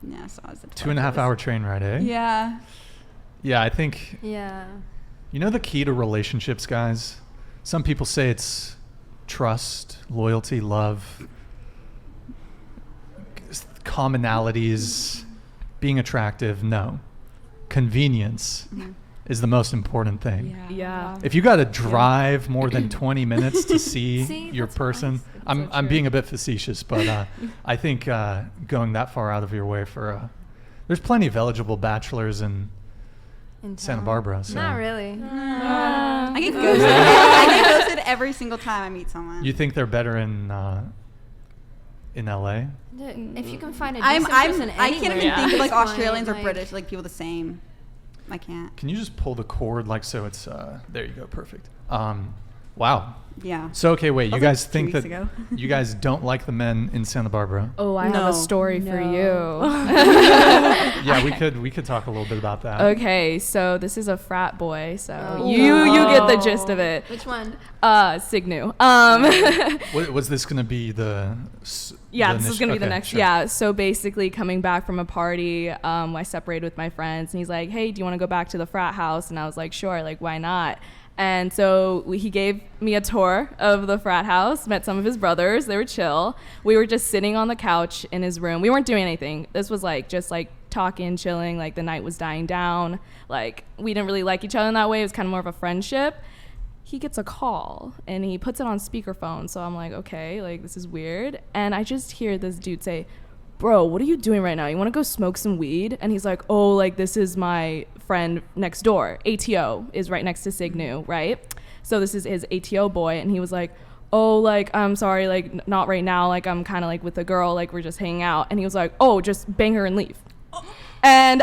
Yeah, so I was 2.5 hour train ride, eh? Yeah. Yeah, I think. Yeah. You know the key to relationships, guys? Some people say it's trust, loyalty, love, commonalities, being attractive. No. Convenience is the most important thing. Yeah. If you got to drive more than 20 minutes to see your person, I'm being a bit facetious, but I think going that far out of your way for there's plenty of eligible bachelors in Santa Barbara. So. Not really. I get ghosted. I get ghosted every single time I meet someone. You think they're better in LA? If you can find a decent person anywhere. I can't even think of like Fine, Australians or like- British, like people the same. I can't. Can you just pull the cord like so it's there you go, perfect. Wow. Yeah. So okay, wait, you guys like 2 think weeks that ago. you guys don't like the men in Santa Barbara? Oh, I have a story for you. Yeah, we could talk a little bit about that. Okay, so this is a frat boy, so you get the gist of it. Which one? Signu. Was this going to be the this is going to be the next. Sure. Yeah, so basically coming back from a party, I separated with my friends, and he's like, hey, do you want to go back to the frat house? And I was like, sure, like, why not? And so he gave me a tour of the frat house, met some of his brothers. They were chill. We were just sitting on the couch in his room. We weren't doing anything. This was like just like talking, chilling, like the night was dying down. Like we didn't really like each other in that way. It was kind of more of a friendship. He gets a call and he puts it on speakerphone. So I'm like, okay, like this is weird. And I just hear this dude say, bro, what are you doing right now? You want to go smoke some weed? And he's like, oh, like this is my friend next door. ATO is right next to Signu, right? So this is his ATO boy. And he was like, oh, like, I'm sorry, like not right now. Like I'm kind of like with a girl, like we're just hanging out. And he was like, oh, just bang her and leave. And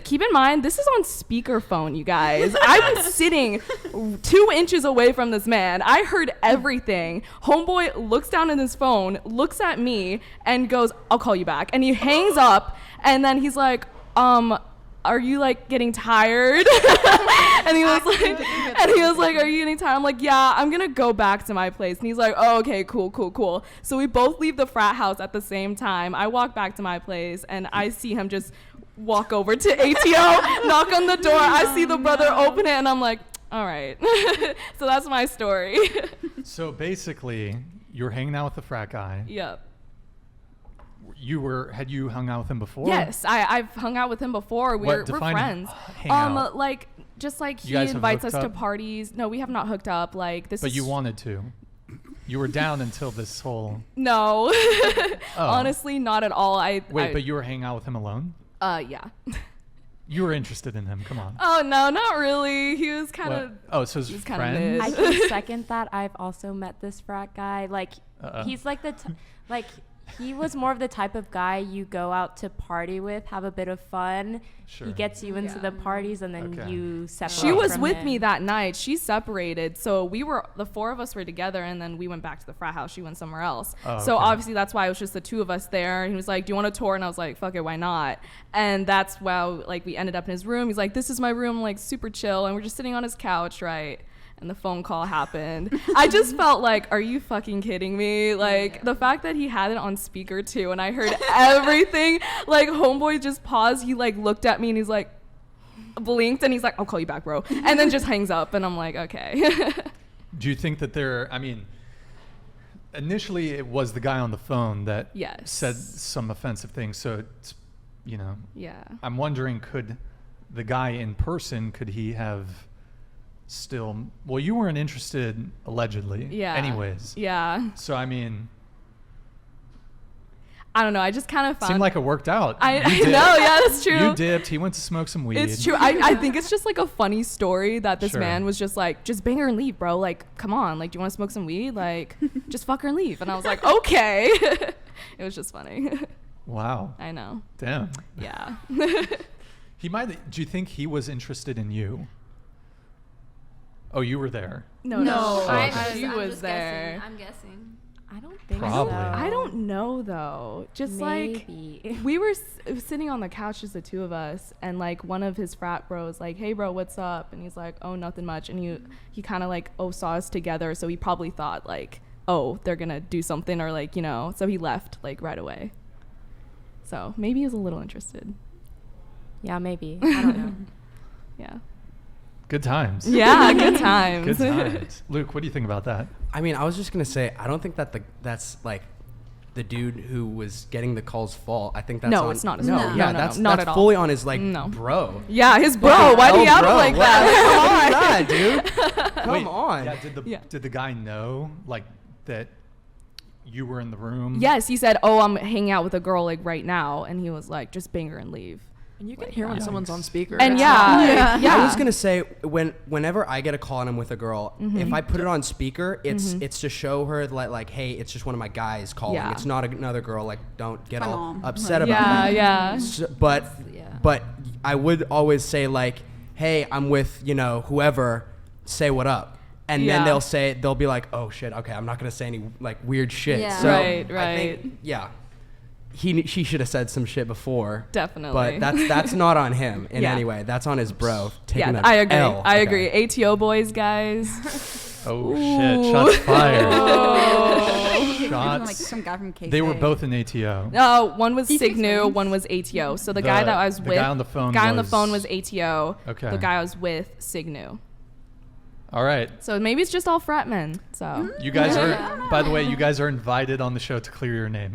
keep in mind, this is on speakerphone, you guys. I was sitting 2 inches away from this man. I heard everything. Homeboy looks down at his phone, looks at me, and goes, I'll call you back. And he hangs up, and then he's like, are you like getting tired? and he was like, are you getting tired? I'm like, yeah, I'm gonna go back to my place. And he's like, oh, okay, cool. So we both leave the frat house at the same time. I walk back to my place, and I see him just walk over to ATO, knock on the door. I see the brother open it, and I'm like, all right. So that's my story. So basically, you were hanging out with the frat guy. Yep. Had you hung out with him before? Yes, I've hung out with him before. We're friends. Hang out. Like just like he guys have invites us hooked to up? parties. No, we have not hooked up. Like this. But you wanted to. You were down until this whole. No, honestly, not at all. But you were hanging out with him alone? Yeah. You were interested in him. Come on. Oh no, not really. He was kind of. Oh, so his friend. I can second that. I've also met this frat guy. Like, he's like he was more of the type of guy you go out to party with, have a bit of fun. Sure. He gets you into the parties, and then you separate. She was from with him. me that night. She separated, so the 4 of us were together, and then we went back to the frat house. She went somewhere else. So obviously that's why it was just the 2 of us there. And he was like, "Do you want a tour?" And I was like, "Fuck it, why not?" And that's why like we ended up in his room. He's like, "This is my room," like super chill, and we're just sitting on his couch, right? And the phone call happened. I just felt like, are you fucking kidding me? Like the fact that he had it on speaker too, and I heard everything. Like homeboy just paused. He like looked at me and he's like, blinked, and he's like, "I'll call you back, bro," and then just hangs up. And I'm like, okay. Do you think that initially it was the guy on the phone that said some offensive things, so it's, yeah. I'm wondering, could the guy in person, could he have still, well, you weren't interested allegedly anyways. Yeah. So I mean, I don't know. I just kind of found. Seemed like it worked out. I know. Yeah, that's true. You dipped. He went to smoke some weed. It's true. I think it's just like a funny story that this man was just like, just bang her and leave, bro. Like, come on. Like, do you want to smoke some weed? Like, just fuck her and leave. And I was like, okay. It was just funny. Wow. I know. Damn. Yeah. Do you think he was interested in you? Oh, you were there. No. She was there. I'm guessing. I don't think Probably. so. I don't know though. Just Maybe. like we were sitting on the couch, just the 2 of us, and like one of his frat bros like, "Hey bro, what's up?" And he's like, "Oh, nothing much." And he kind of like saw us together, so he probably thought like, "Oh, they're gonna do something," or like, so he left like right away. So maybe he was a little interested. Yeah, maybe. I don't know. Yeah. Good times. Yeah, good times. Good times. Luke, what do you think about that? I mean, I was just gonna say, I don't think that that's like the dude who was getting the call's fault. I think that's no, on, it's not his no, fault. yeah, no, that's not that's at all. fully on his like bro. Yeah, his bro. Why do you have him like that? Come on, dude. Come on. Yeah, did the guy know like that you were in the room? Yes, he said, "Oh, I'm hanging out with a girl like right now," and he was like, "Just bang her and leave." And you can hear when someone's on speaker. And I was gonna say whenever I get a call and I'm with a girl, if I put it on speaker, it's to show her like, hey, it's just one of my guys calling. Yeah. It's not another girl. Like, don't get all mom. upset about it. Yeah. So, but I would always say like, hey, I'm with whoever. Say what up. And then they'll be like, oh shit, okay, I'm not gonna say any like weird shit. Yeah. So Right. I think, she should have said some shit before. Definitely. But that's not on him in any way. That's on his bro. Taking I agree. L. I agree. ATO boys, guys. Oh shit! Shots fired. Like Shots. some guy from KC. They were both in ATO. No, one was He speaks Signu, French. one was ATO. So the guy that I was with, guy on the phone was ATO. Okay. The guy I was with, Signu. All right. So maybe it's just all frat men. So You guys are, by the way, you guys are invited on the show to clear your name.